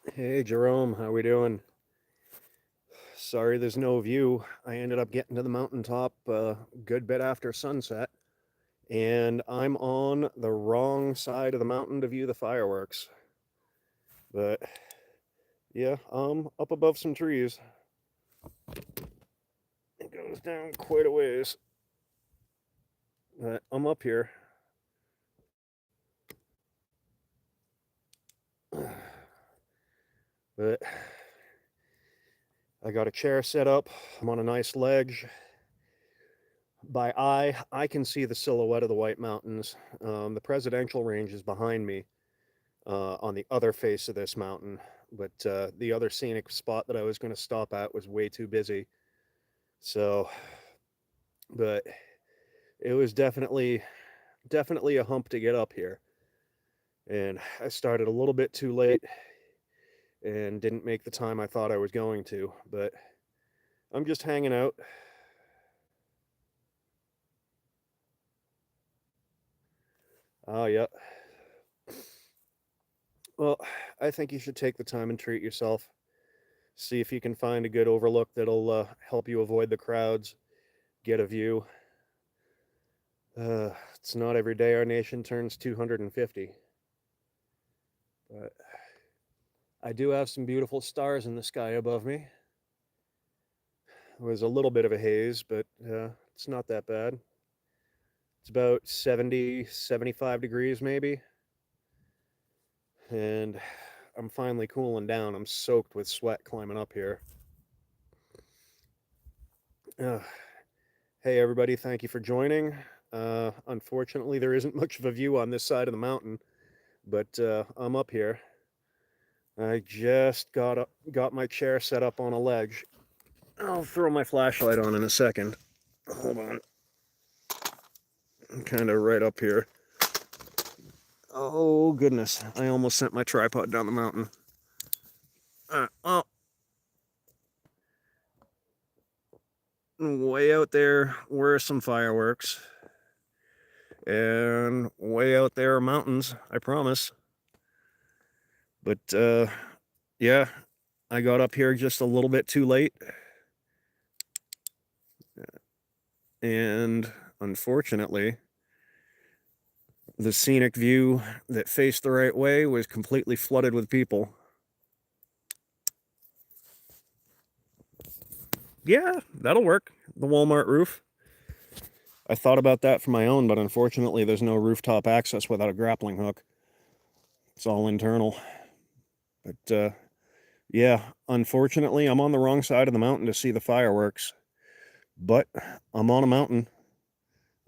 Hey Jerome, how we doing? Sorry there's no view. I ended up getting to the mountaintop a good bit after sunset, and I'm on the wrong side of the mountain to view the fireworks. But yeah, I'm up above some trees. It goes down quite a ways, but I'm up here. But I got a chair set up. I'm on a nice ledge. By eye, I can see the silhouette of the White Mountains. The presidential range is behind me, on the other face of this mountain. But the other scenic spot that I was going to stop at was way too busy. So, but it was definitely a hump to get up here. And I started a little bit too late and didn't make the time I thought I was going to. But I'm just hanging out. Oh, yeah. Well, I think you should take the time and treat yourself. See if you can find a good overlook that'll help you avoid the crowds, get a view. It's not every day our nation turns 250, but I do have some beautiful stars in the sky above me. It was a little bit of a haze, but it's not that bad. It's about 70, 75 degrees maybe, and I'm finally cooling down. I'm soaked with sweat climbing up here. Uh, hey, everybody, thank you for joining. Unfortunately, there isn't much of a view on this side of the mountain, but I'm up here. I just got my chair set up on a ledge. I'll throw my flashlight on in a second. Hold on. I'm kind of right up here. Oh, goodness. I almost sent my tripod down the mountain. Oh, way out there were some fireworks. And way out there are mountains, I promise. But, yeah, I got up here just a little bit too late. And unfortunately, the scenic view that faced the right way was completely flooded with people. Yeah, that'll work. The Walmart roof. I thought about that for my own, but unfortunately, there's no rooftop access without a grappling hook. It's all internal. But yeah, unfortunately, I'm on the wrong side of the mountain to see the fireworks. But I'm on a mountain.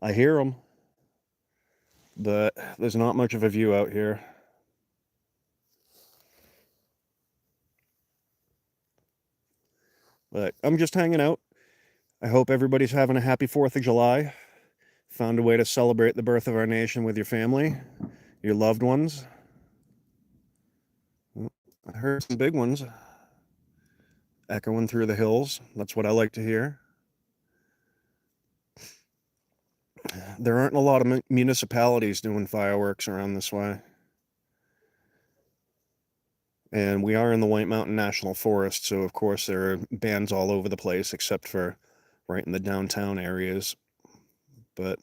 I hear them, but there's not much of a view out here. But I'm just hanging out. I hope everybody's having a happy 4th of July. Found a way to celebrate the birth of our nation with your family, your loved ones. I heard some big ones echoing through the hills. That's what I like to hear. There aren't a lot of municipalities doing fireworks around this way. And we are in the White Mountain National Forest, so of course there are bands all over the place except for right in the downtown areas. But,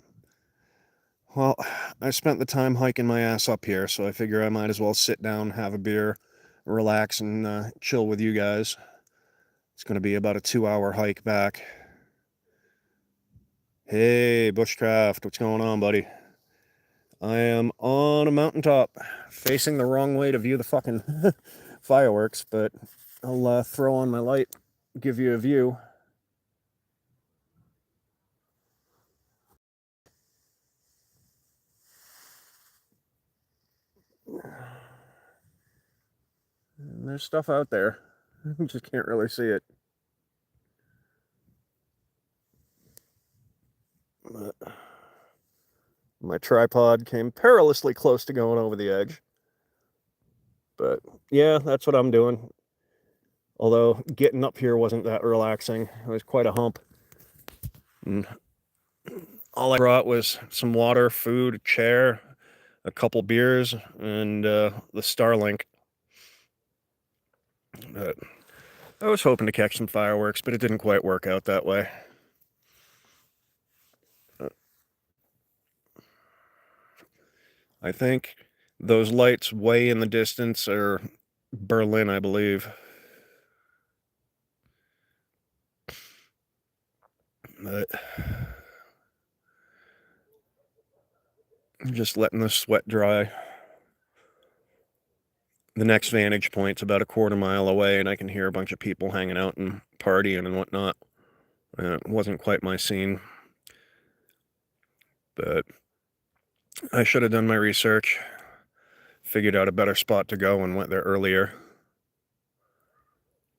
well, I spent the time hiking my ass up here, so I figure I might as well sit down, have a beer, relax, and chill with you guys. It's going to be about a 2-hour hike back. Hey, Bushcraft, what's going on, buddy? I am on a mountaintop, facing the wrong way to view the fucking fireworks, but I'll throw on my light, give you a view. And there's stuff out there. You just can't really see it. But my tripod came perilously close to going over the edge. But yeah, that's what I'm doing. Although getting up here wasn't that relaxing. It was quite a hump. And all I brought was some water, food, a chair, a couple beers, and the Starlink. But I was hoping to catch some fireworks, but it didn't quite work out that way. I think those lights way in the distance are Berlin, I believe. But I'm just letting the sweat dry. The next vantage point's about a quarter mile away, and I can hear a bunch of people hanging out and partying and whatnot. It wasn't quite my scene, but I should have done my research, figured out a better spot to go, and went there earlier.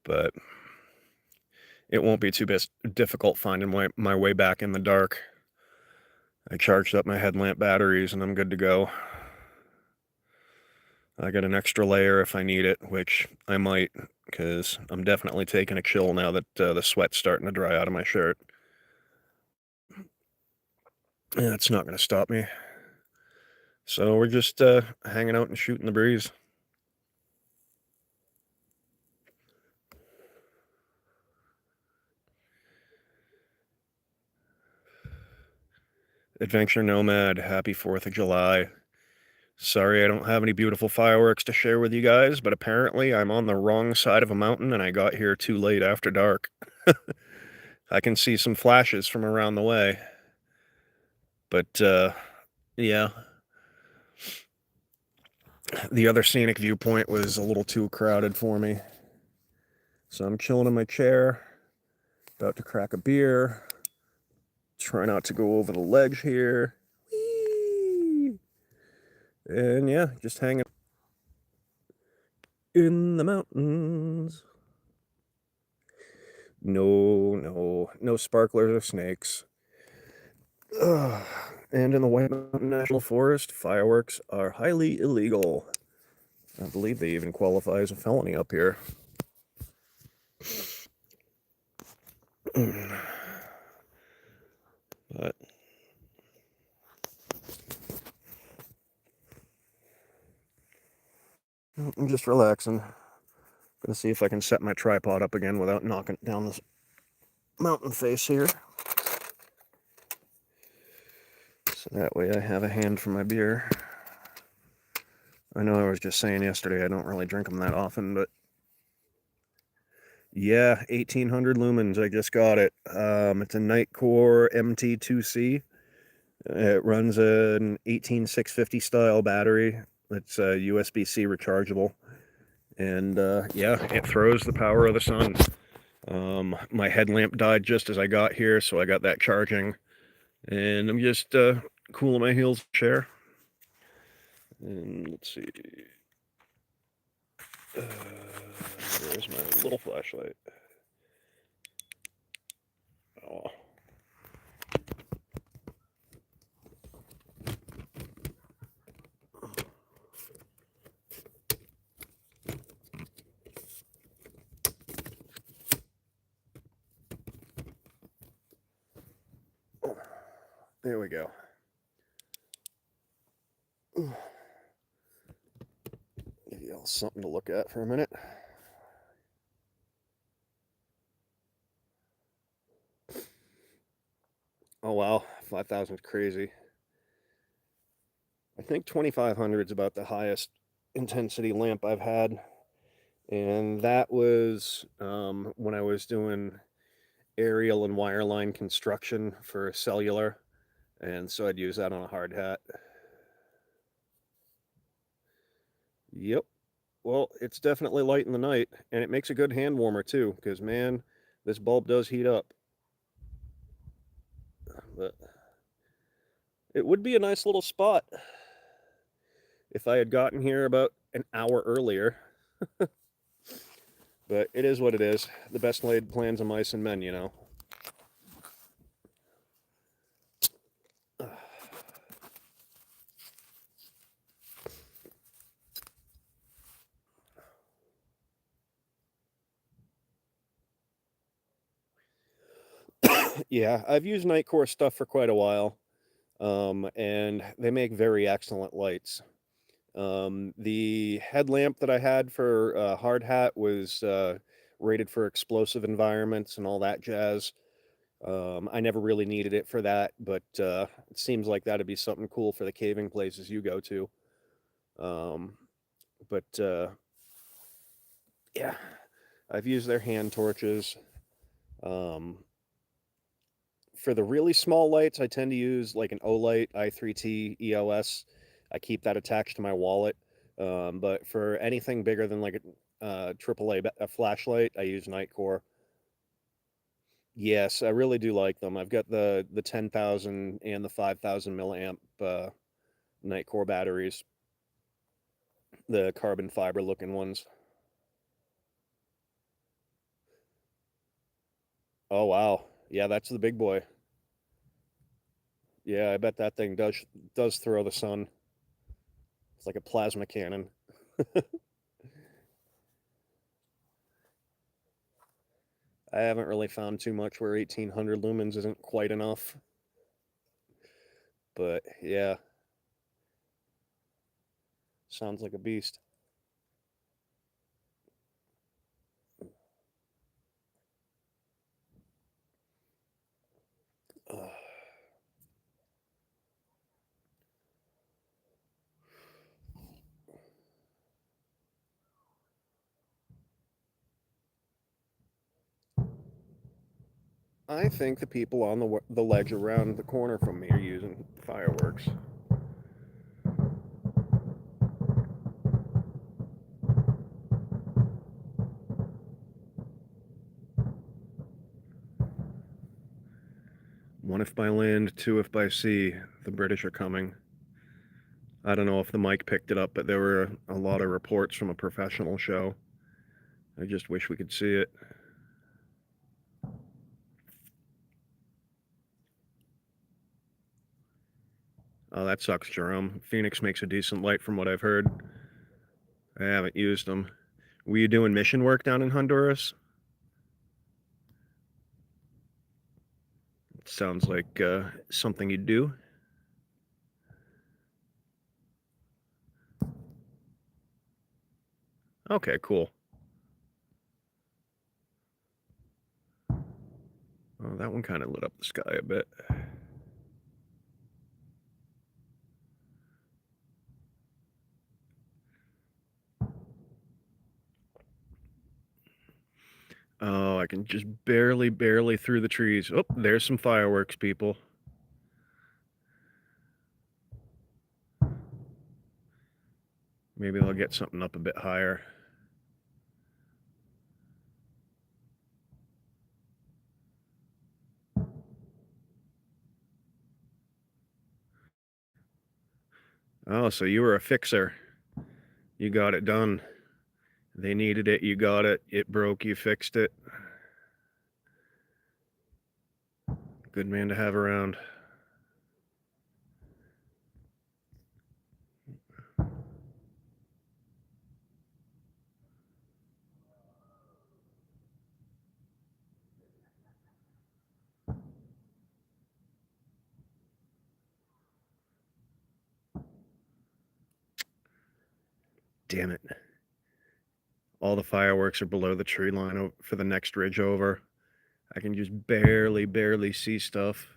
But it won't be too difficult finding my way back in the dark. I charged up my headlamp batteries, and I'm good to go. I got an extra layer if I need it, which I might, because I'm definitely taking a chill now that the sweat's starting to dry out of my shirt. Yeah, it's not going to stop me. So we're just hanging out and shooting the breeze. Adventure Nomad, happy 4th of July. Sorry I don't have any beautiful fireworks to share with you guys, but apparently I'm on the wrong side of a mountain and I got here too late after dark. I can see some flashes from around the way. But, yeah. The other scenic viewpoint was a little too crowded for me. So I'm chilling in my chair, about to crack a beer. Try not to go over the ledge here. Whee! And yeah, just hanging in the mountains. No sparklers or snakes. Ugh. And in the White Mountain National Forest, fireworks are highly illegal. I believe they even qualify as a felony up here. But I'm just relaxing. Gonna see if I can set my tripod up again without knocking down this mountain face here. So that way I have a hand for my beer. I know I was just saying yesterday I don't really drink them that often, but yeah, 1800 lumens. I just got it. It's a Nightcore MT2C. It runs an 18650 style battery. It's USB-C rechargeable, and yeah, it throws the power of the sun. My headlamp died just as I got here, so I got that charging, and I'm just cooling my heels chair. And let's see. There's my little flashlight. Oh. There we go. Give you all something to look at for a minute. Oh wow, 5,000 is crazy. I think 2,500 is about the highest intensity lamp I've had, and that was when I was doing aerial and wireline construction for cellular, and so I'd use that on a hard hat. Yep. Well, it's definitely light in the night, and it makes a good hand warmer too, because man, this bulb does heat up. But it would be a nice little spot if I had gotten here about an hour earlier. But it is what it is. The best laid plans of mice and men, you know. Yeah, I've used Nightcore stuff for quite a while, and they make very excellent lights. The headlamp that I had for hard hat was rated for explosive environments and all that jazz. I never really needed it for that, but it seems like that'd be something cool for the caving places you go to. Um, but yeah, I've used their hand torches. Um, for the really small lights, I tend to use like an Olight i3T EOS. I keep that attached to my wallet. But for anything bigger than like a AAA a flashlight, I use Nightcore. Yes, I really do like them. I've got the 10,000 and the 5,000 milliamp Nightcore batteries, the carbon fiber looking ones. Oh wow, yeah, that's the big boy. Yeah, I bet that thing does throw the sun. It's like a plasma cannon. I haven't really found too much where 1800 lumens isn't quite enough. But yeah, sounds like a beast. Uh, I think the people on the ledge around the corner from me are using fireworks. One if by land, two if by sea. The British are coming. I don't know if the mic picked it up, but there were a lot of reports from a professional show. I just wish we could see it. Oh, that sucks, Jerome. Phoenix makes a decent light from what I've heard. I haven't used them. Were you doing mission work down in Honduras? Sounds like something you'd do. Okay, cool. Oh, that one kind of lit up the sky a bit. Oh, I can just barely through the trees. Oh, there's some fireworks, people. Maybe I'll get something up a bit higher. Oh, so you were a fixer. You got it done. They needed it, you got it. It broke, you fixed it. Good man to have around. Damn it. All the fireworks are below the tree line for the next ridge over. I can just barely see stuff.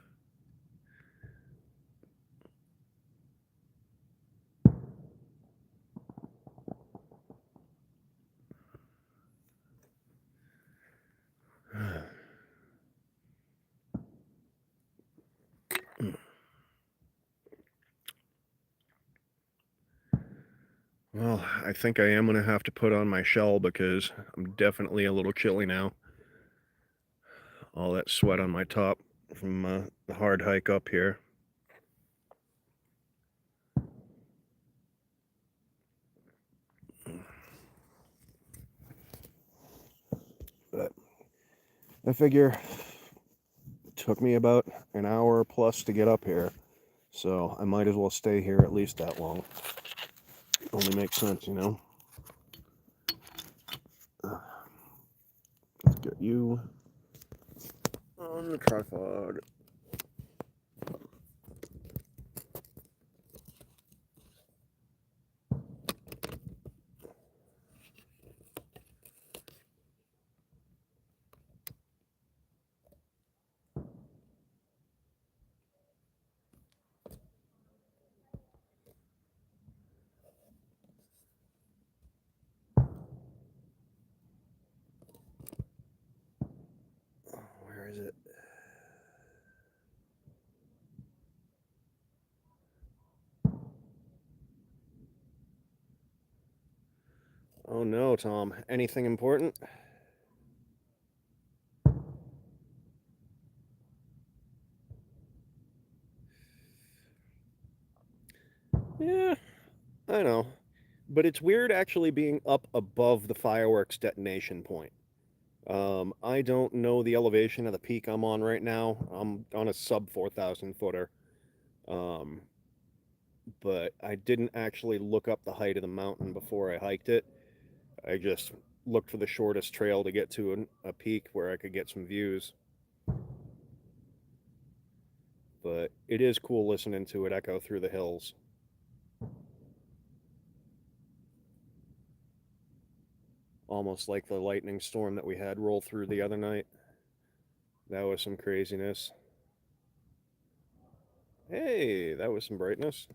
Well, I think I am going to have to put on my shell because I'm definitely a little chilly now. All that sweat on my top from the hard hike up here. But I figure it took me about an hour plus to get up here, so I might as well stay here at least that long. Only makes sense, you know? Let's get you on the tripod. Oh no, Tom. Anything important? Yeah, I know. But it's weird actually being up above the fireworks detonation point. I don't know the elevation of the peak I'm on right now. I'm on a sub 4,000 footer. Um, but I didn't actually look up the height of the mountain before I hiked it. I just looked for the shortest trail to get to a peak where I could get some views. But it is cool listening to it echo through the hills. Almost like the lightning storm that we had roll through the other night. That was some craziness. Hey, that was some brightness.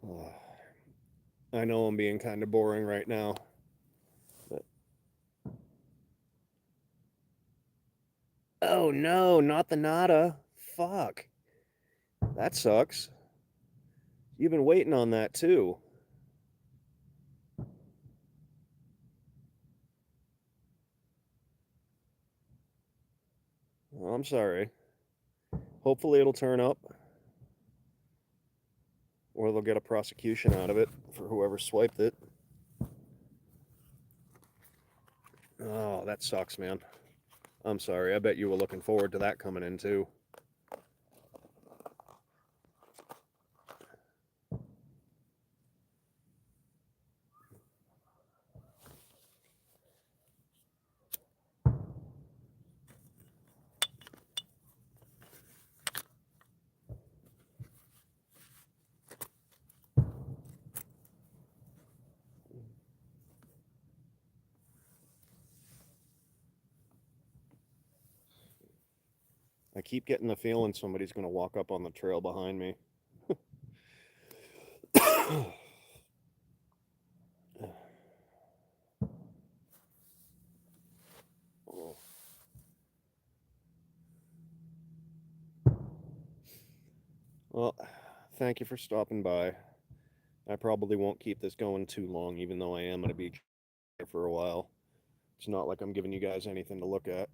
Oh, I know I'm being kind of boring right now. But... Oh no, not the nada. Fuck. That sucks. You've been waiting on that too. Well, I'm sorry. Hopefully it'll turn up, or they'll get a prosecution out of it for whoever swiped it. Oh, that sucks, man. I'm sorry. I bet you were looking forward to that coming in too. I keep getting the feeling somebody's going to walk up on the trail behind me. Well, thank you for stopping by. I probably won't keep this going too long, even though I am going to be here for a while. It's not like I'm giving you guys anything to look at.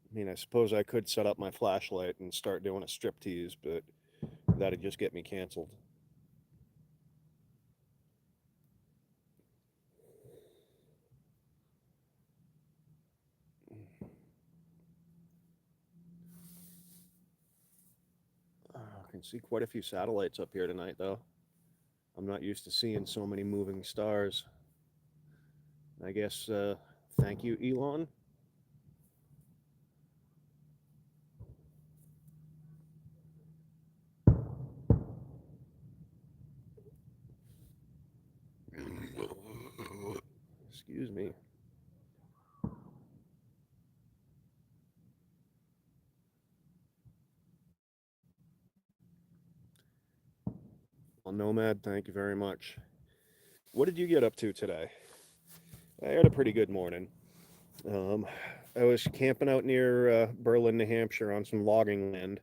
I mean, I suppose I could set up my flashlight and start doing a striptease, but that'd just get me canceled. I can see quite a few satellites up here tonight, though. I'm not used to seeing so many moving stars. I guess, thank you, Elon. Excuse me. Well, Nomad, thank you very much. What did you get up to today? I had a pretty good morning. Um, I was camping out near Berlin, New Hampshire on some logging land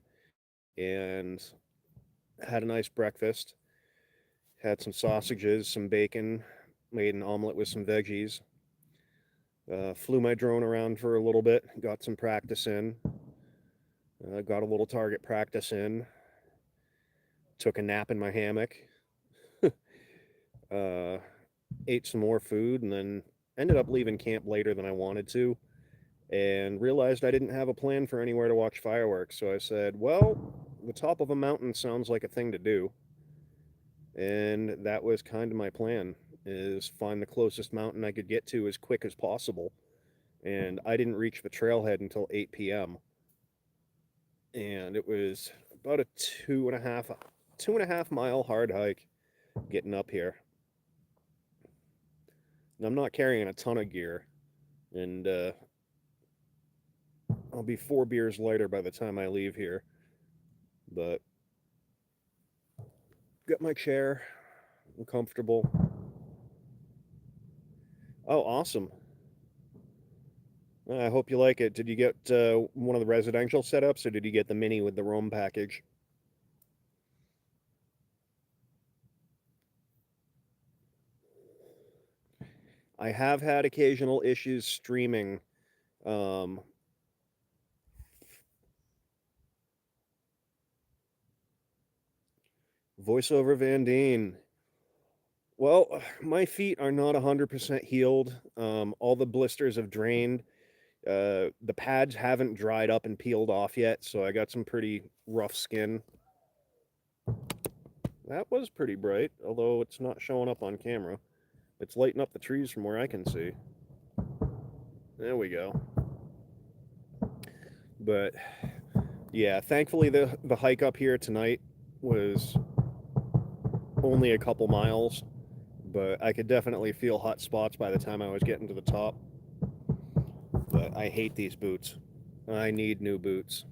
and had a nice breakfast. Had some sausages, some bacon, made an omelet with some veggies. Flew my drone around for a little bit, got some practice in, got a little target practice in, took a nap in my hammock, uh, ate some more food, and then ended up leaving camp later than I wanted to and realized I didn't have a plan for anywhere to watch fireworks. So I said, well, the top of a mountain sounds like a thing to do. And that was kind of my plan, is find the closest mountain I could get to as quick as possible. And I didn't reach the trailhead until 8 p.m. And it was about a 2.5 mile hard hike getting up here. And I'm not carrying a ton of gear, and I'll be 4 beers lighter by the time I leave here. But got my chair, and comfortable. Oh, awesome. I hope you like it. Did you get one of the residential setups, or did you get the mini with the roam package? I have had occasional issues streaming. Um, Voiceover Van Deen. Well, my feet are not 100% healed. All the blisters have drained. The pads haven't dried up and peeled off yet, so I got some pretty rough skin. That was pretty bright, although it's not showing up on camera. It's lighting up the trees from where I can see. There we go. But yeah, thankfully the hike up here tonight was only a couple miles, but I could definitely feel hot spots by the time I was getting to the top. But I hate these boots. I need new boots.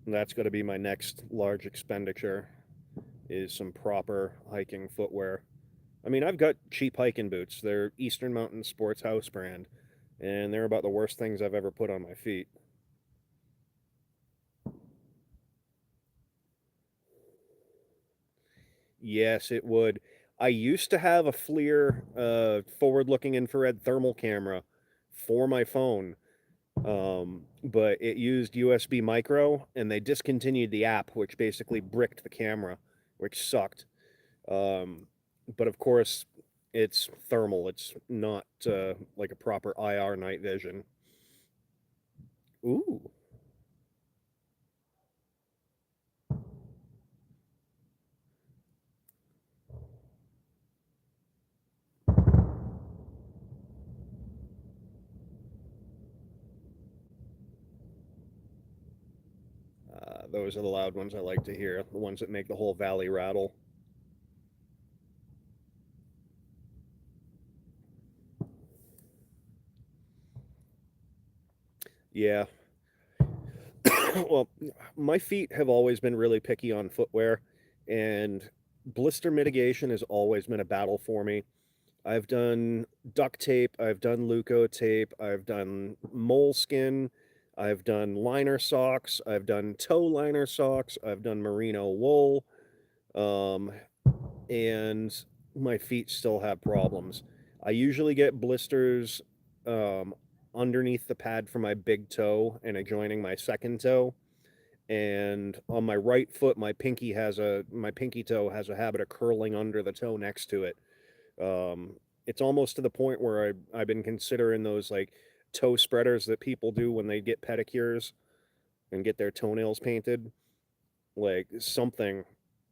And that's going to be my next large expenditure, is some proper hiking footwear. I mean, I've got cheap hiking boots. They're Eastern Mountain Sports House brand, and they're about the worst things I've ever put on my feet. Yes, it would. I used to have a FLIR forward-looking infrared thermal camera for my phone, but it used USB micro, and they discontinued the app, which basically bricked the camera, which sucked. Um, but of course, it's thermal. It's not like a proper IR night vision. Ooh, those are the loud ones I like to hear. The ones that make the whole valley rattle. Yeah. Well, my feet have always been really picky on footwear, and blister mitigation has always been a battle for me. I've done duct tape, I've done Leuco tape, I've done moleskin, I've done liner socks, I've done toe liner socks, I've done merino wool, um, and my feet still have problems. I usually get blisters um, underneath the pad for my big toe and adjoining my second toe. And on my right foot, my pinky toe has a habit of curling under the toe next to it. It's almost to the point where I've been considering those like toe spreaders that people do when they get pedicures and get their toenails painted, like something.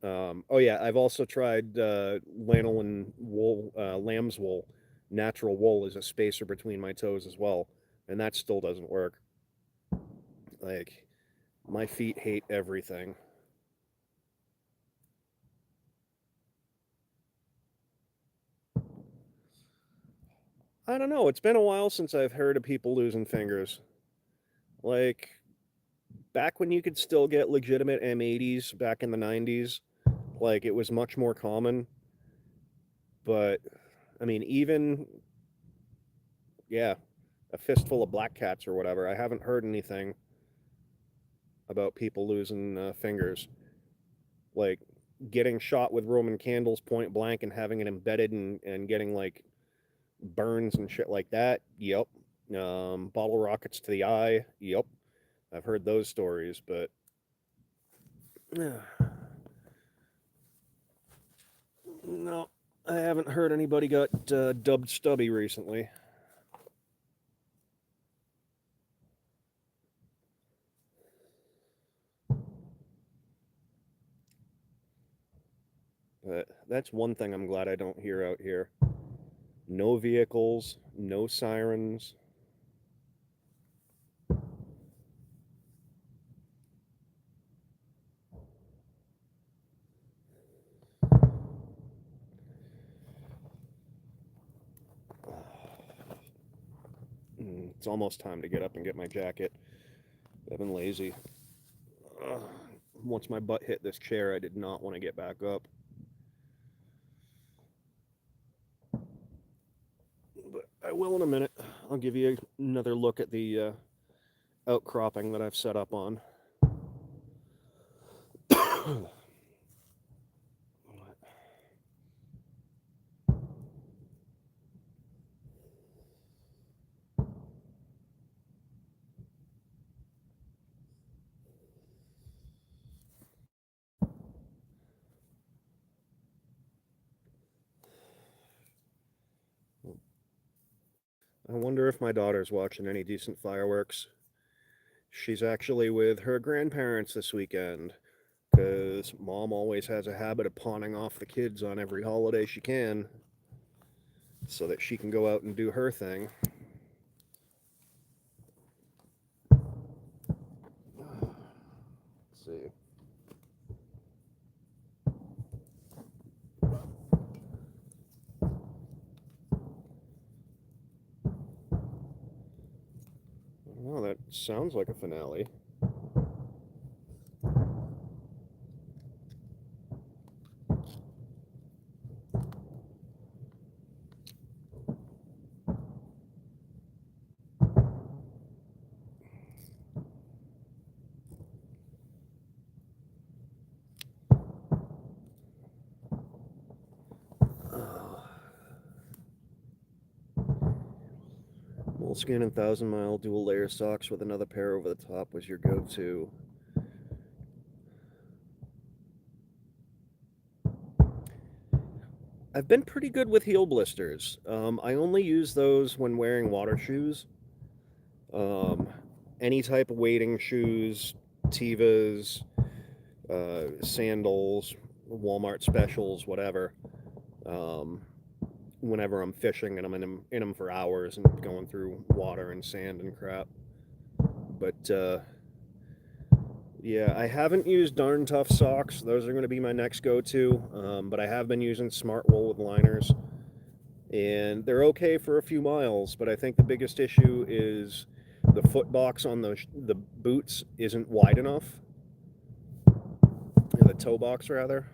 Oh yeah, I've also tried lanolin wool, lamb's wool, natural wool as a spacer between my toes as well, and that still doesn't work. Like my feet hate everything. I don't know. It's been a while since I've heard of people losing fingers. Like back when you could still get legitimate M80s back in the 90s, like it was much more common. But I mean, even, yeah, a fistful of black cats or whatever, I haven't heard anything about people losing fingers. Like getting shot with Roman candles point blank and having it embedded and getting like burns and shit like that. Yep. Bottle rockets to the eye. Yep. I've heard those stories, but no, I haven't heard anybody got dubbed stubby recently. But that's one thing I'm glad I don't hear out here. No vehicles, no sirens. It's almost time to get up and get my jacket. I've been lazy. Once my butt hit this chair, I did not want to get back up. will in a minute. I'll give you another look at the outcropping that I've set up on. I wonder if my daughter's watching any decent fireworks. She's actually with her grandparents this weekend, because Mom always has a habit of pawning off the kids on every holiday she can, so that she can go out and do her thing. Let's see. Well, that sounds like a finale. Moleskin and 1,000 Mile dual layer socks with another pair over the top was your go-to. I've been pretty good with heel blisters. I only use those when wearing water shoes. Any type of wading shoes, Tevas, sandals, Walmart specials, whatever. Whenever I'm fishing and I'm in them for hours and going through water and sand and crap. But yeah, I haven't used Darn Tough socks. Those are going to be my next go-to. But I have been using Smart Wool with liners, and they're okay for a few miles. But I think the biggest issue is the foot box on the boots isn't wide enough. Or the toe box, rather.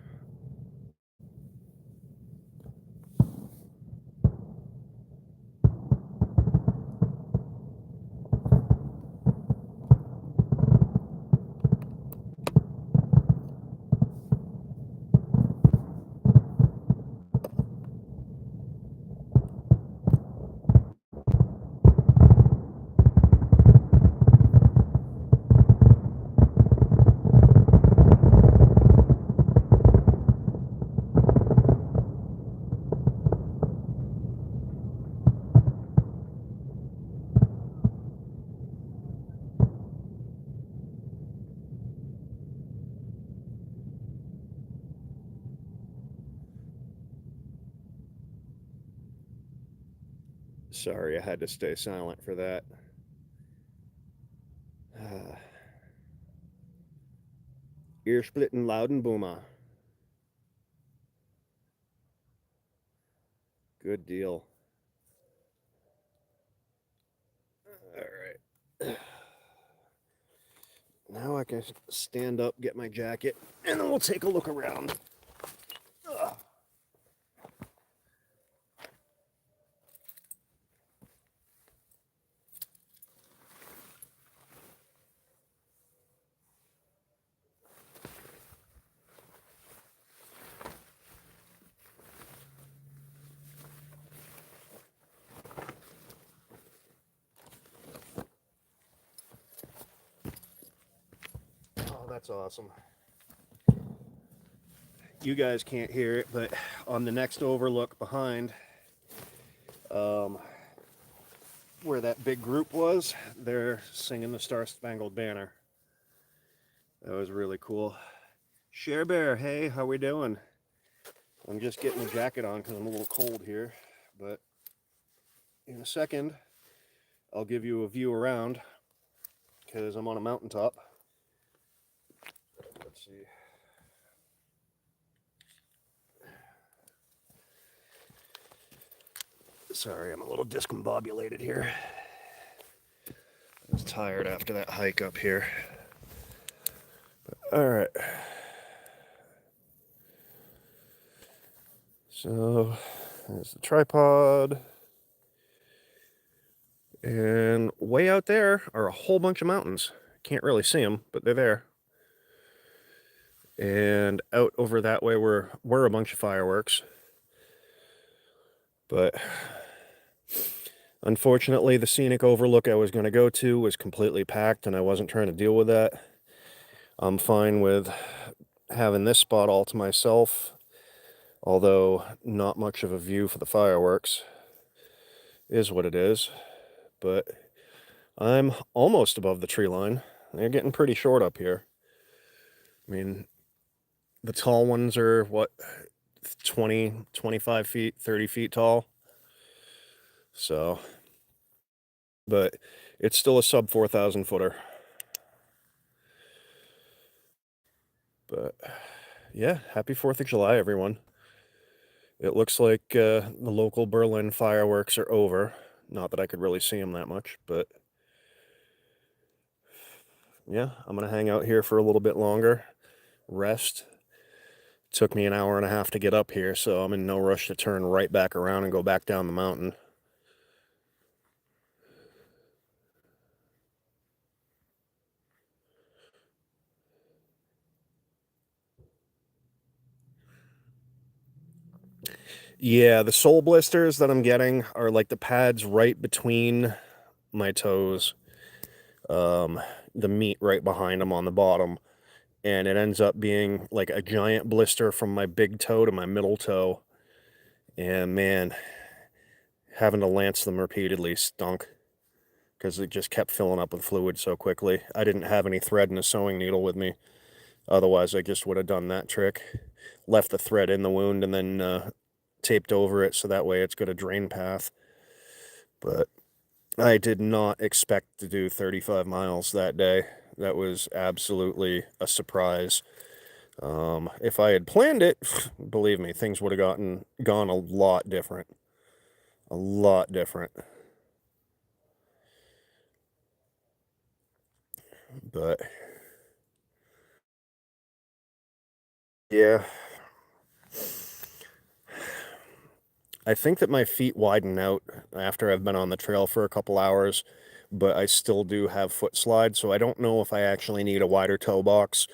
Sorry, I had to stay silent for that. Ear splitting loud and boomer. Good deal. All right. Now I can stand up, get my jacket, and then we'll take a look around. Ugh. Oh, that's awesome. You guys can't hear it, but on the next overlook behind, where that big group was, they're singing the Star Spangled Banner. That was really cool. Share Bear, hey, how we doing? I'm just getting a jacket on because I'm a little cold here, but in a second, I'll give you a view around because I'm on a mountaintop. Let's see. Sorry, I'm a little discombobulated here. I was tired after that hike up here. But, all right. So, there's the tripod. And way out there are a whole bunch of mountains. Can't really see them, but they're there. And out over that way were a bunch of fireworks. But unfortunately, the scenic overlook I was going to go to was completely packed, and I wasn't trying to deal with that. I'm fine with having this spot all to myself, although not much of a view for the fireworks. Is what it is. But I'm almost above the tree line. They're getting pretty short up here. I mean, the tall ones are, what, 20, 25 feet, 30 feet tall. So, but it's still a sub 4,000 footer. But yeah, happy 4th of July, everyone. It looks like the local Berlin fireworks are over. Not that I could really see them that much, but yeah, I'm going to hang out here for a little bit longer, rest. Took me an hour and a half to get up here, so I'm in no rush to turn right back around and go back down the mountain. Yeah, the sole blisters that I'm getting are like the pads right between my toes, the meat right behind them on the bottom, and it ends up being like a giant blister from my big toe to my middle toe. And man, having to lance them repeatedly stunk because it just kept filling up with fluid so quickly. I didn't have any thread and a sewing needle with me. Otherwise, I just would have done that trick. Left the thread in the wound and then taped over it so that way it's got a drain path. But I did not expect to do 35 miles that day. That was absolutely a surprise. If I had planned it, believe me, things would have gone a lot different. A lot different. But yeah, I think that my feet widen out after I've been on the trail for a couple hours, but I still do have foot slide, so I don't know if I actually need a wider toe box.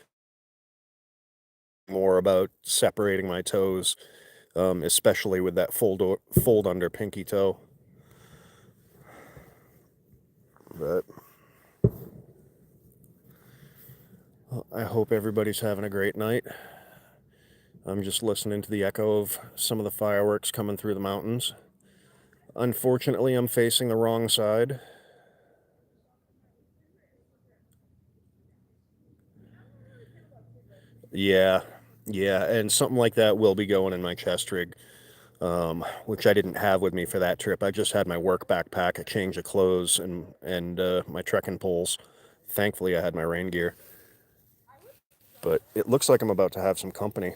More about separating my toes, especially with that fold under pinky toe. But I hope everybody's having a great night. I'm just listening to the echo of some of the fireworks coming through the mountains. Unfortunately, I'm facing the wrong side. Yeah, yeah, and something like that will be going in my chest rig, which I didn't have with me for that trip. I just had my work backpack, a change of clothes, and my trekking poles. Thankfully, I had my rain gear. But it looks like I'm about to have some company.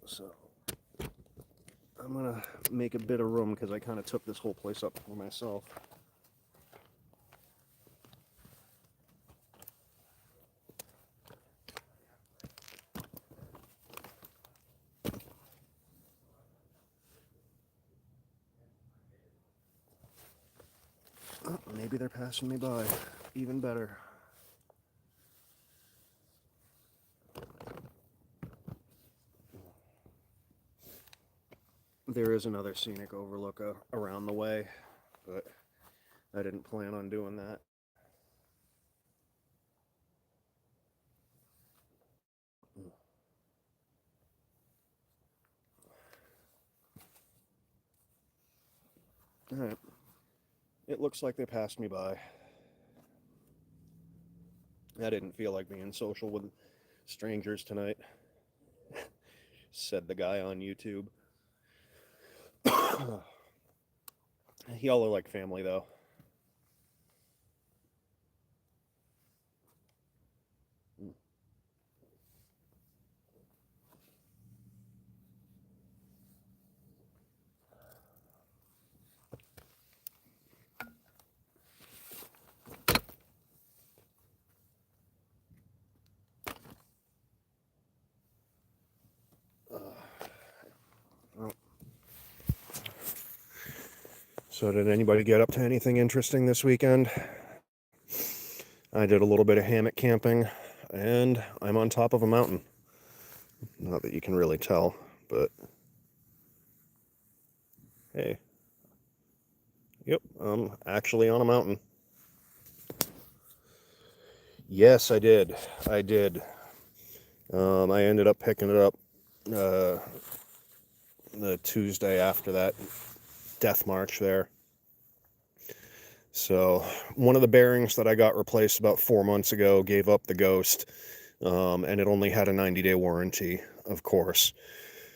So I'm gonna make a bit of room because I kind of took this whole place up for myself. Oh, maybe they're passing me by. Even better. There is another scenic overlook around the way, but I didn't plan on doing that. All right. It looks like they passed me by. I didn't feel like being social with strangers tonight, said the guy on YouTube. Y'all are like family, though. Well, So did anybody get up to anything interesting this weekend? I did a little bit of hammock camping, and I'm on top of a mountain. Not that you can really tell, but hey. Yep, I'm actually on a mountain. Yes, I did. I did. I ended up picking it up the Tuesday after that death march there. So one of the bearings that I got replaced about 4 months ago gave up the ghost, and it only had a 90-day warranty, of course.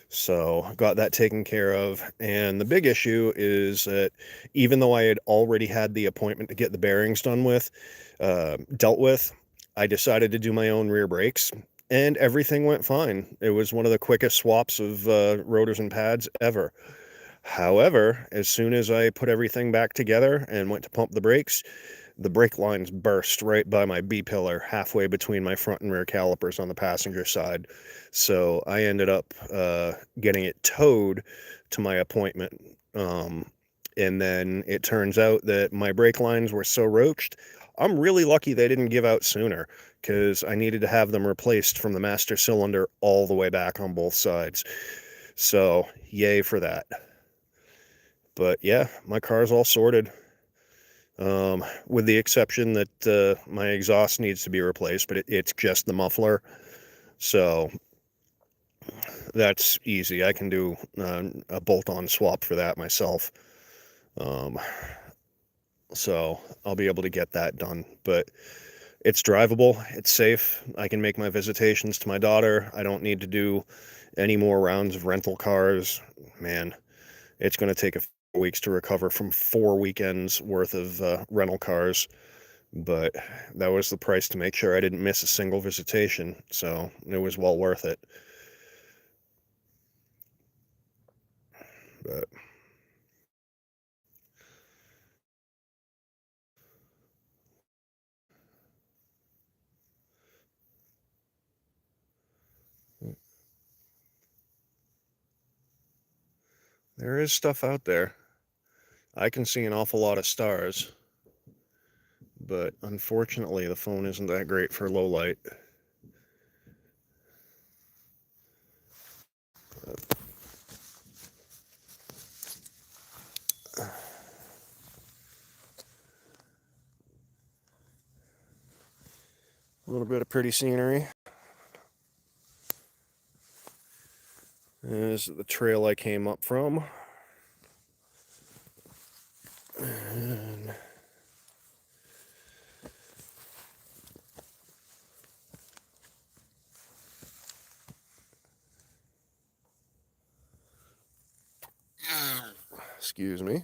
So got that taken care of. And the big issue is that even though I had already had the appointment to get the bearings dealt with, I decided to do my own rear brakes, and everything went fine. It was one of the quickest swaps of rotors and pads ever. However, as soon as I put everything back together and went to pump the brakes, the brake lines burst right by my B-pillar, halfway between my front and rear calipers on the passenger side. So I ended up getting it towed to my appointment. And then it turns out that my brake lines were so roached, I'm really lucky they didn't give out sooner, because I needed to have them replaced from the master cylinder all the way back on both sides. So yay for that. But yeah, my car's all sorted. With the exception that my exhaust needs to be replaced, but it's just the muffler. So that's easy. I can do a bolt-on swap for that myself. So I'll be able to get that done. But it's drivable. It's safe. I can make my visitations to my daughter. I don't need to do any more rounds of rental cars. Man, it's going to take a few weeks to recover from 4 weekends worth of rental cars. But that was the price to make sure I didn't miss a single visitation, so it was well worth it. But there is stuff out there. I can see an awful lot of stars, but unfortunately the phone isn't that great for low light. A little bit of pretty scenery. This is the trail I came up from. And excuse me.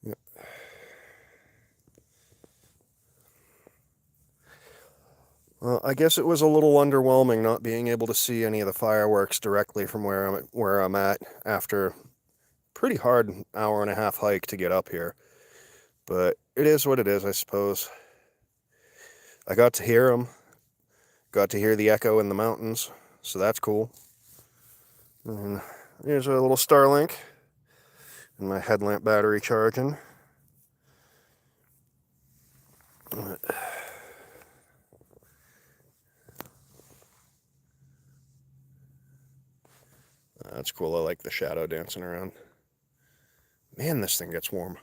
Yep. Well, I guess it was a little underwhelming not being able to see any of the fireworks directly from where I'm at after pretty hard hour and a half hike to get up here. But it is what it is, I suppose. I got to hear them. Got to hear the echo in the mountains, so that's cool. And here's a little Starlink and my headlamp battery charging. That's cool. I like the shadow dancing around. Man, this thing gets warm.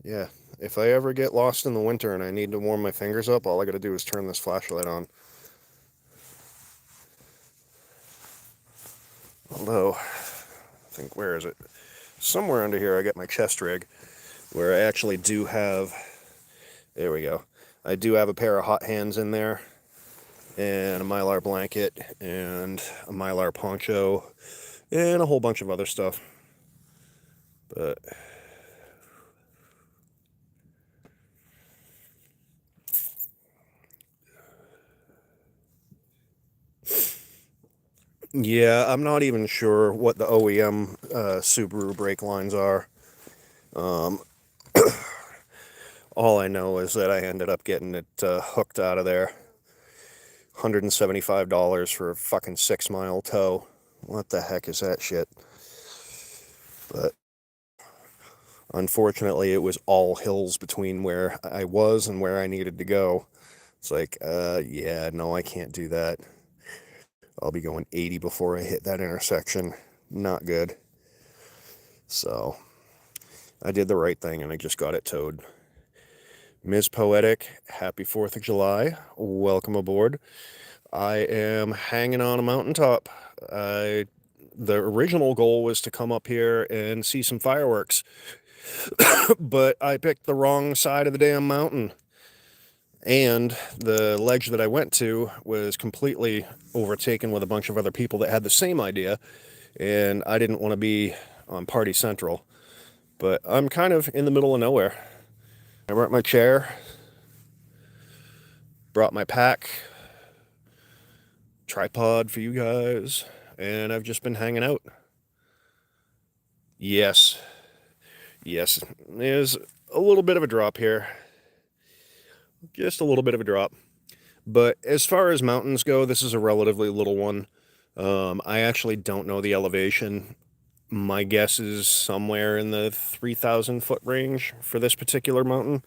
Yeah, if I ever get lost in the winter and I need to warm my fingers up, all I gotta do is turn this flashlight on. Although, I think, where is it? Somewhere under here I get my chest rig, where I actually do have, there we go. I do have a pair of hot hands in there, and a Mylar blanket, and a Mylar poncho, and a whole bunch of other stuff. But yeah, I'm not even sure what the OEM Subaru brake lines are. All I know is that I ended up getting it hooked out of there. $175 for a fucking 6-mile tow. What the heck is that shit? But unfortunately, it was all hills between where I was and where I needed to go. It's like, yeah, no, I can't do that. I'll be going 80 before I hit that intersection. Not good. So I did the right thing and I just got it towed. Ms. Poetic, happy 4th of July. Welcome aboard. I am hanging on a mountaintop. The original goal was to come up here and see some fireworks, but I picked the wrong side of the damn mountain. And the ledge that I went to was completely overtaken with a bunch of other people that had the same idea, and I didn't want to be on Party Central. But I'm kind of in the middle of nowhere. I brought my chair, brought my pack, tripod for you guys, and I've just been hanging out. Yes, there's a little bit of a drop here. Just a little bit of a drop. But as far as mountains go, this is a relatively little one. I actually don't know the elevation. My guess is somewhere in the 3,000 foot range for this particular mountain.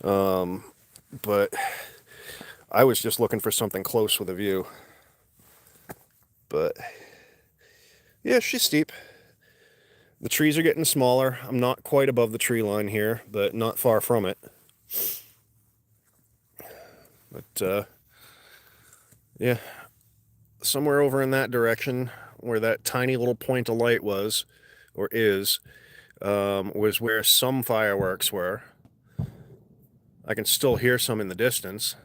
But I was just looking for something close with a view. But yeah, she's steep. The trees are getting smaller. I'm not quite above the tree line here, but not far from it. But yeah, somewhere over in that direction where that tiny little point of light was, or is, was where some fireworks were. I can still hear some in the distance,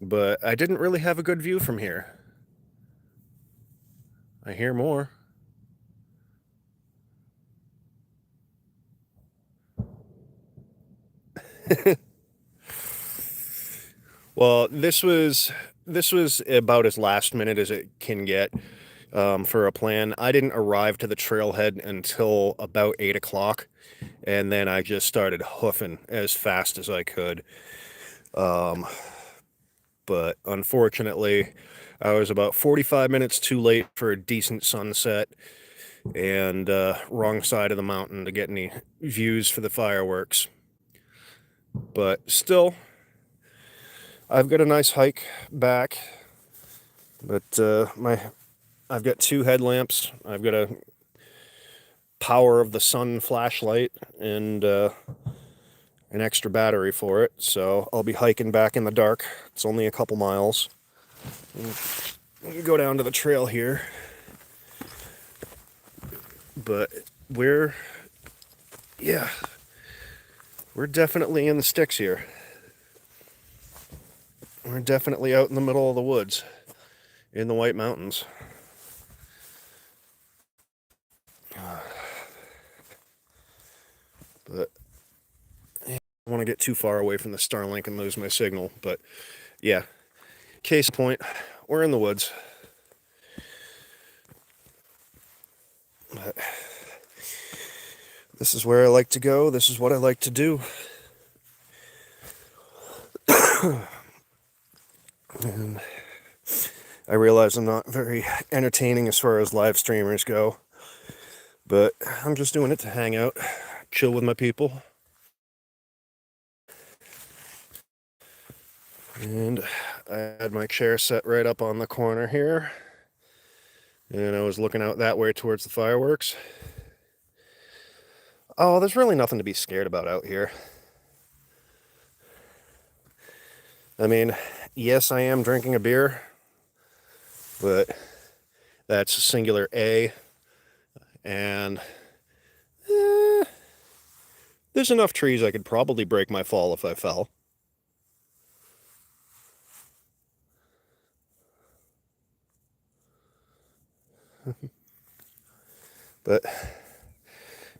but I didn't really have a good view from here. I hear more. Well, this was about as last minute as it can get for a plan. I didn't arrive to the trailhead until about 8 o'clock, and then I just started hoofing as fast as I could. But unfortunately, I was about 45 minutes too late for a decent sunset, and wrong side of the mountain to get any views for the fireworks. But still, I've got a nice hike back. But I've got 2 headlamps. I've got a power of the sun flashlight and an extra battery for it. So I'll be hiking back in the dark. It's only a couple miles. You go down to the trail here. But we're definitely in the sticks here. We're definitely out in the middle of the woods in the White Mountains. But I don't want to get too far away from the Starlink and lose my signal. But yeah, case point, we're in the woods. But this is where I like to go. This is what I like to do. And I realize I'm not very entertaining as far as live streamers go, but I'm just doing it to hang out, chill with my people. And I had my chair set right up on the corner here, and I was looking out that way towards the fireworks. Oh, there's really nothing to be scared about out here. I mean, yes, I am drinking a beer, but that's singular A, and there's enough trees I could probably break my fall if I fell. But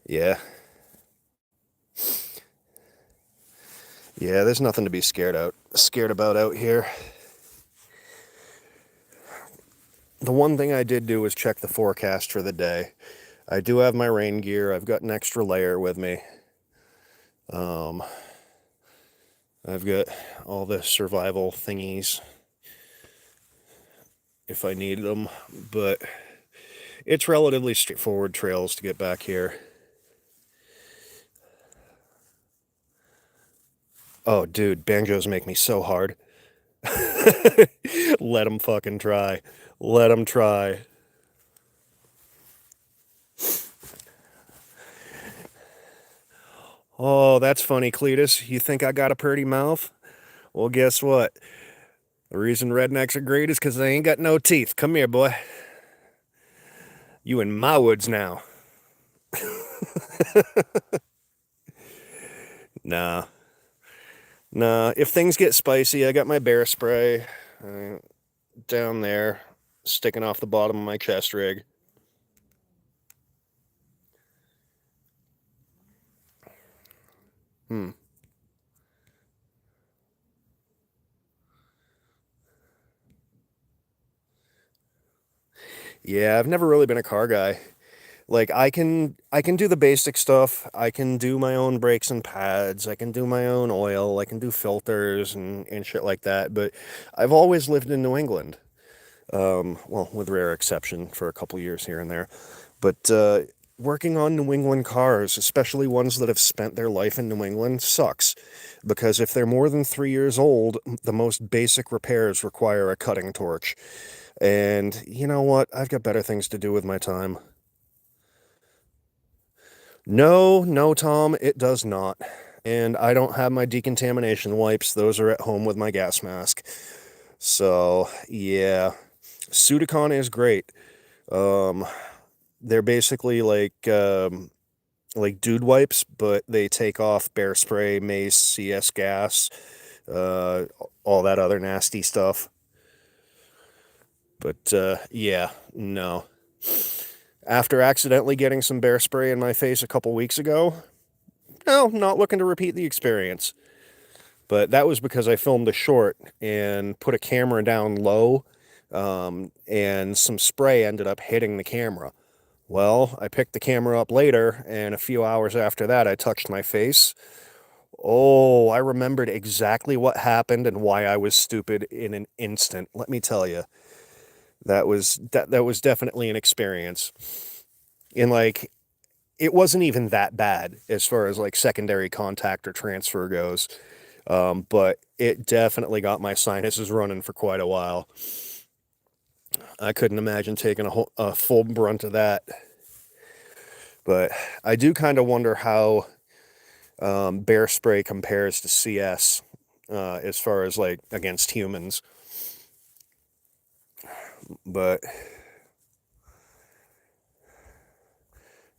yeah, there's nothing to be scared about out here. The one thing I did do was check the forecast for the day. I do have my rain gear. I've got an extra layer with me. I've got all the survival thingies if I need them, but it's relatively straightforward trails to get back here. Oh, dude, banjos make me so hard. Let them fucking try. Let them try. Oh, that's funny, Cletus. You think I got a pretty mouth? Well, guess what? The reason rednecks are great is because they ain't got no teeth. Come here, boy. You in my woods now. Nah. Nah. If things get spicy, I got my bear spray down there, sticking off the bottom of my chest rig. Hmm. Yeah, I've never really been a car guy. Like I can do the basic stuff. I can do my own brakes and pads. I can do my own oil. I can do filters and shit like that. But I've always lived in New England. Well, with rare exception for a couple years here and there. But working on New England cars, especially ones that have spent their life in New England, sucks. Because if they're more than 3 years old, the most basic repairs require a cutting torch. And you know what? I've got better things to do with my time. No, no, Tom, it does not. And I don't have my decontamination wipes. Those are at home with my gas mask. So, yeah. Sudicon is great. Um, they're basically like dude wipes, but they take off bear spray, mace, CS gas, uh, all that other nasty stuff. But yeah, no. After accidentally getting some bear spray in my face a couple weeks ago, no, not looking to repeat the experience. But that was because I filmed a short and put a camera down low, and some spray ended up hitting the camera. Well, I picked the camera up later, and a few hours after that, I touched my face. Oh, I remembered exactly what happened and why I was stupid in an instant. Let me tell you, that was definitely an experience. And like, it wasn't even that bad as far as like secondary contact or transfer goes. But it definitely got my sinuses running for quite a while. I couldn't imagine taking a full brunt of that. But I do kind of wonder how bear spray compares to CS as far as like against humans. But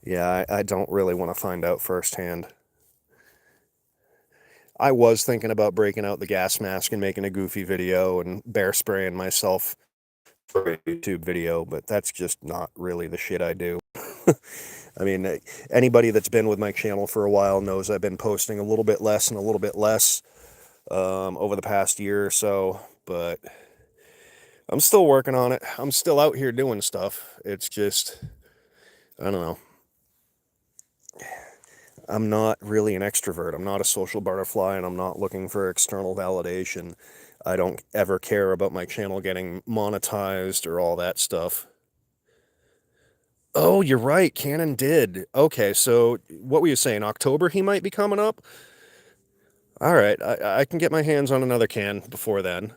yeah, I don't really want to find out firsthand. I was thinking about breaking out the gas mask and making a goofy video and bear spraying myself for a YouTube video, but that's just not really the shit I do. I mean, anybody that's been with my channel for a while knows I've been posting a little bit less and a little bit less over the past year or so, but I'm still working on it. I'm still out here doing stuff. It's just, I don't know. I'm not really an extrovert. I'm not a social butterfly, and I'm not looking for external validation. I don't ever care about my channel getting monetized or all that stuff. Oh, you're right. Canon did. Okay, so what were you saying? October he might be coming up? All right, I can get my hands on another can before then.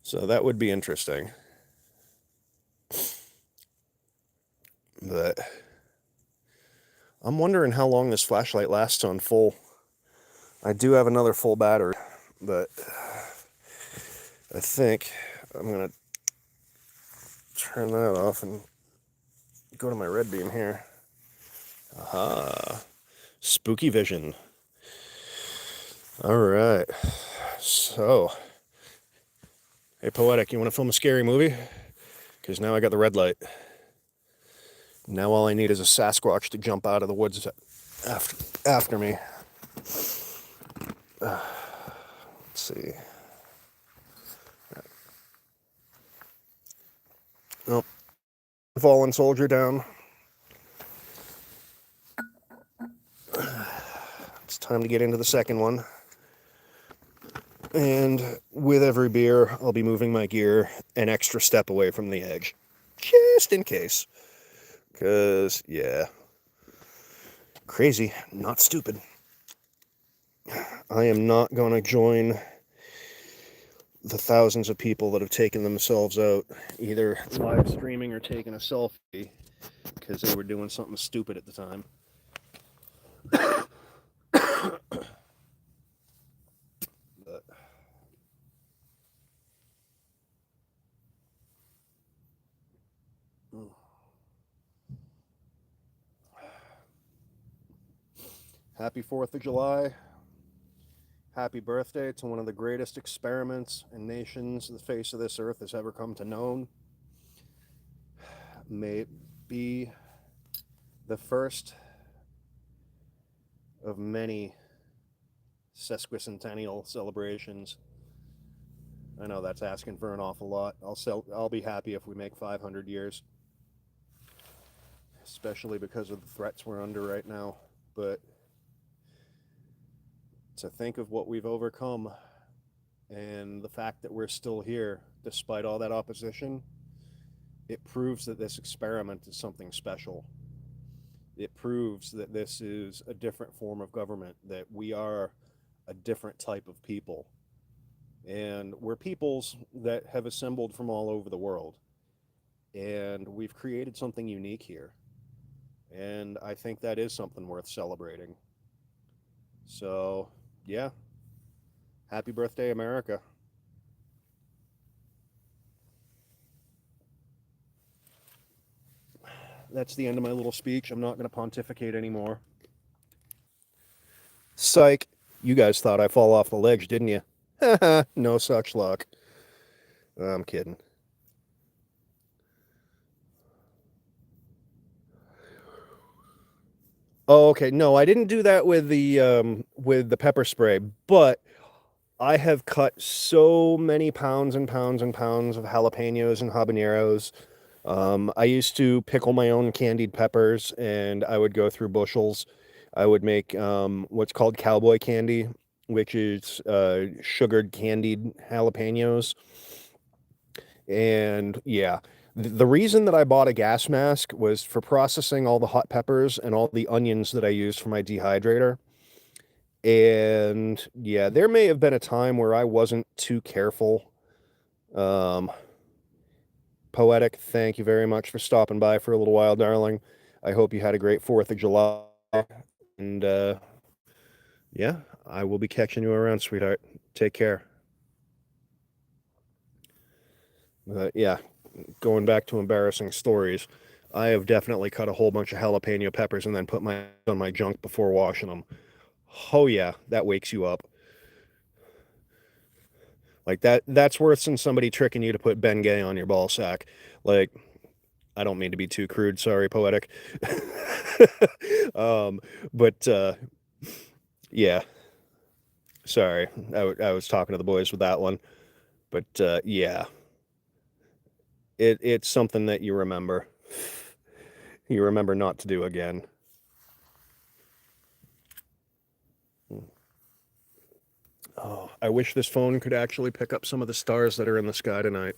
So that would be interesting. But I'm wondering how long this flashlight lasts on full. I do have another full battery, but I think I'm going to turn that off and go to my red beam here. Aha. Spooky vision. All right. So, hey, Poetic, you want to film a scary movie? Because now I got the red light. Now all I need is a Sasquatch to jump out of the woods after me. Let's see. Oh, fallen soldier down. time to get into the second one. And with every beer, I'll be moving my gear an extra step away from the edge. Just in case. Because, yeah. Crazy, not stupid. I am not going to join the thousands of people that have taken themselves out, either live streaming or taking a selfie, because they were doing something stupid at the time. But happy 4th of July. Happy birthday to one of the greatest experiments and nations the face of this earth has ever come to know. May it be the first of many sesquicentennial celebrations. I know that's asking for an awful lot. I'll be happy if we make 500 years, especially because of the threats we're under right now. But to think of what we've overcome and the fact that we're still here despite all that opposition, it proves that this experiment is something special. It proves that this is a different form of government, that we are a different type of people. And we're peoples that have assembled from all over the world. And we've created something unique here. And I think that is something worth celebrating. So, yeah. Happy birthday, America. That's the end of my little speech. I'm not going to pontificate anymore. Psych. You guys thought I fall off the ledge, didn't you? No such luck. I'm kidding. Oh, okay. No, I didn't do that with the pepper spray, but I have cut so many pounds and pounds and pounds of jalapenos and habaneros. I used to pickle my own candied peppers, and I would go through bushels. I would make what's called cowboy candy, which is sugared candied jalapenos. And yeah, the reason that I bought a gas mask was for processing all the hot peppers and all the onions that I used for my dehydrator. And yeah, there may have been a time where I wasn't too careful. Um, Poetic, thank you very much for stopping by for a little while, darling. I hope you had a great 4th of July. And yeah, I will be catching you around, sweetheart. Take care. Yeah, going back to embarrassing stories, I have definitely cut a whole bunch of jalapeno peppers and then put my on my junk before washing them. Oh yeah, that wakes you up. Like that's worse than somebody tricking you to put Bengay on your ball sack. Like, I don't mean to be too crude, sorry, Poetic. um, but yeah, sorry. I was talking to the boys with that one. But yeah, it's something that you remember. You remember not to do again. Oh, I wish this phone could actually pick up some of the stars that are in the sky tonight.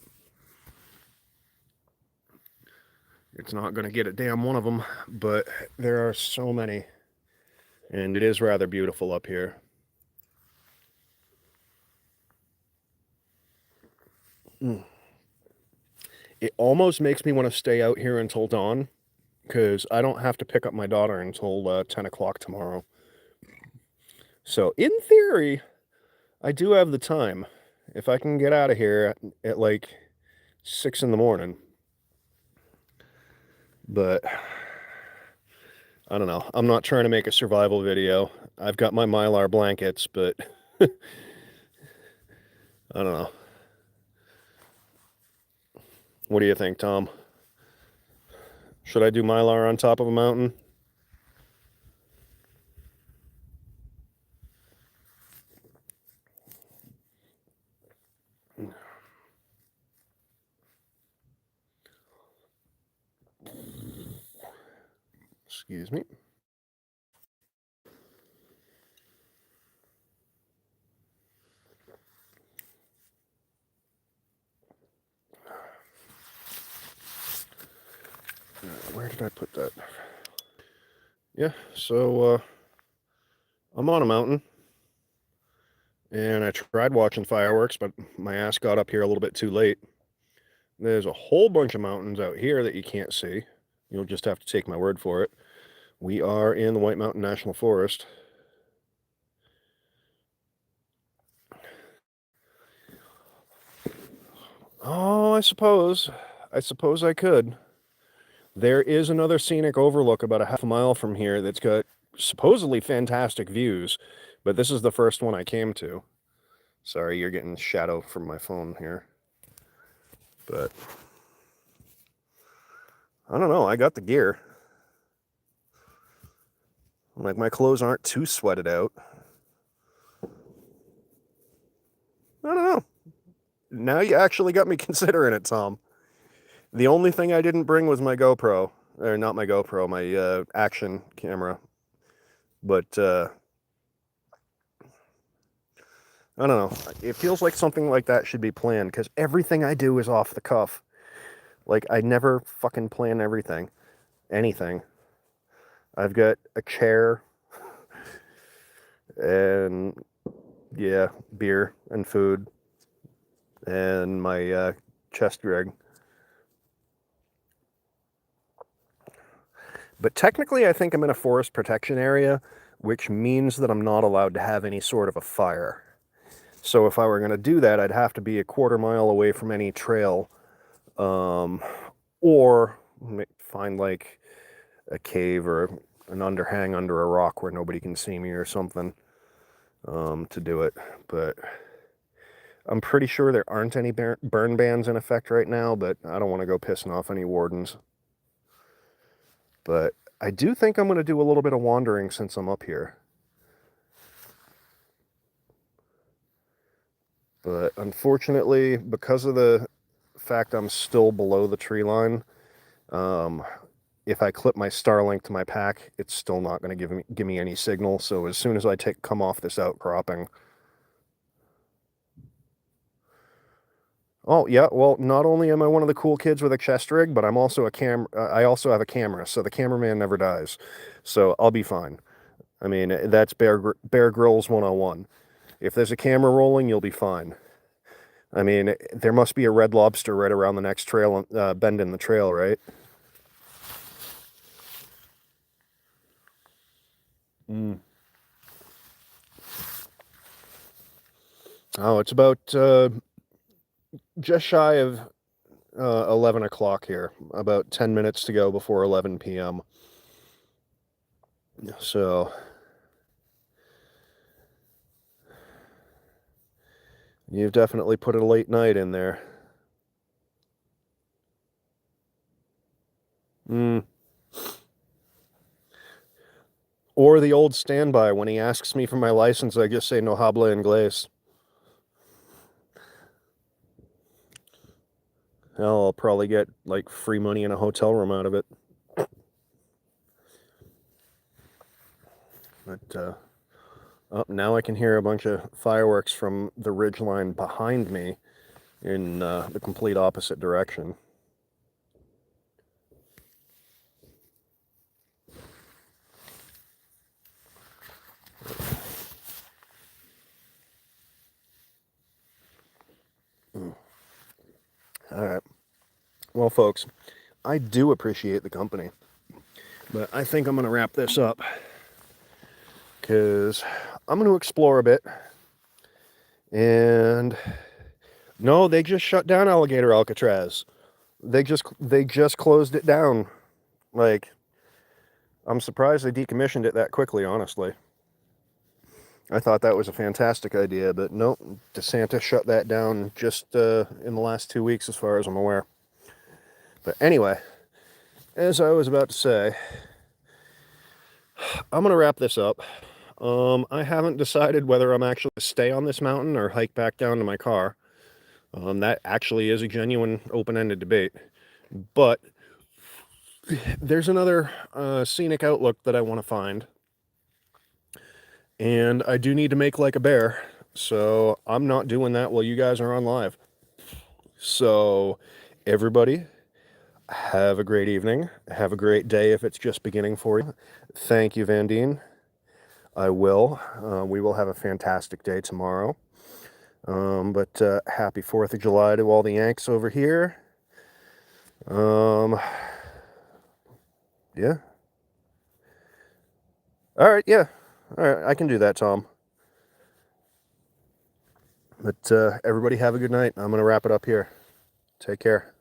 It's not going to get a damn one of them, but there are so many. And it is rather beautiful up here. It almost makes me want to stay out here until dawn, because I don't have to pick up my daughter until 10 o'clock tomorrow. So, in theory, I do have the time. If I can get out of here at like 6 in the morning. But I don't know. I'm not trying to make a survival video. I've got my Mylar blankets, but I don't know. What do you think, Tom? Should I do Mylar on top of a mountain? Excuse me. Where did I put that? Yeah, so I'm on a mountain, and I tried watching fireworks, but my ass got up here a little bit too late. There's a whole bunch of mountains out here that you can't see. You'll just have to take my word for it. We are in the White Mountain National Forest. Oh, I suppose I could. There is another scenic overlook about a half a mile from here that's got supposedly fantastic views, but this is the first one I came to. Sorry, you're getting shadow from my phone here. But I don't know, I got the gear. Like, my clothes aren't too sweated out. I don't know. Now you actually got me considering it, Tom. The only thing I didn't bring was my GoPro. Or not my GoPro, my action camera. But, I don't know. It feels like something like that should be planned, because everything I do is off the cuff. Like, I never fucking plan everything. Anything. I've got a chair, and, yeah, beer and food, and my chest rig. But technically, I think I'm in a forest protection area, which means that I'm not allowed to have any sort of a fire. So if I were going to do that, I'd have to be a quarter mile away from any trail, or find like a cave or an underhang under a rock where nobody can see me or something to do it. But I'm pretty sure there aren't any burn bans in effect right now, but I don't want to go pissing off any wardens. But I do think I'm going to do a little bit of wandering since I'm up here. But unfortunately, because of the fact I'm still below the tree line, if I clip my Starlink to my pack, it's still not going to give me any signal. So as soon as I come off this outcropping... Oh, yeah, well, not only am I one of the cool kids with a chest rig, but I'm also I also have a camera, so the cameraman never dies. So I'll be fine. I mean, that's Bear Grylls 101. If there's a camera rolling, you'll be fine. I mean, there must be a Red Lobster right around the next trail, bend in the trail, right? Oh, it's about just shy of 11 o'clock here. About 10 minutes to go before 11 p.m. So you've definitely put a late night in there. Or the old standby, when he asks me for my license, I just say no habla inglés. Hell, I'll probably get like free money in a hotel room out of it. But oh, now I can hear a bunch of fireworks from the ridgeline behind me in the complete opposite direction. All right. Well, folks, I do appreciate the company, but I think I'm going to wrap this up because I'm going to explore a bit. And no, they just shut down Alligator Alcatraz. They just closed it down. Like, I'm surprised they decommissioned it that quickly, honestly. I thought that was a fantastic idea, but nope, DeSantis shut that down just in the last 2 weeks, as far as I'm aware. But anyway, as I was about to say, I'm going to wrap this up. I haven't decided whether I'm actually going to stay on this mountain or hike back down to my car. That actually is a genuine open-ended debate. But there's another scenic outlook that I want to find. And I do need to make like a bear. So I'm not doing that while you guys are on live. So everybody, Have a great evening. Have a great day if it's just beginning for you. Thank you, Vandine. I will. We will have a fantastic day tomorrow. But happy 4th of July to all the Yanks over here. Yeah. All right, yeah. All right, I can do that, Tom. But everybody have a good night. I'm going to wrap it up here. Take care.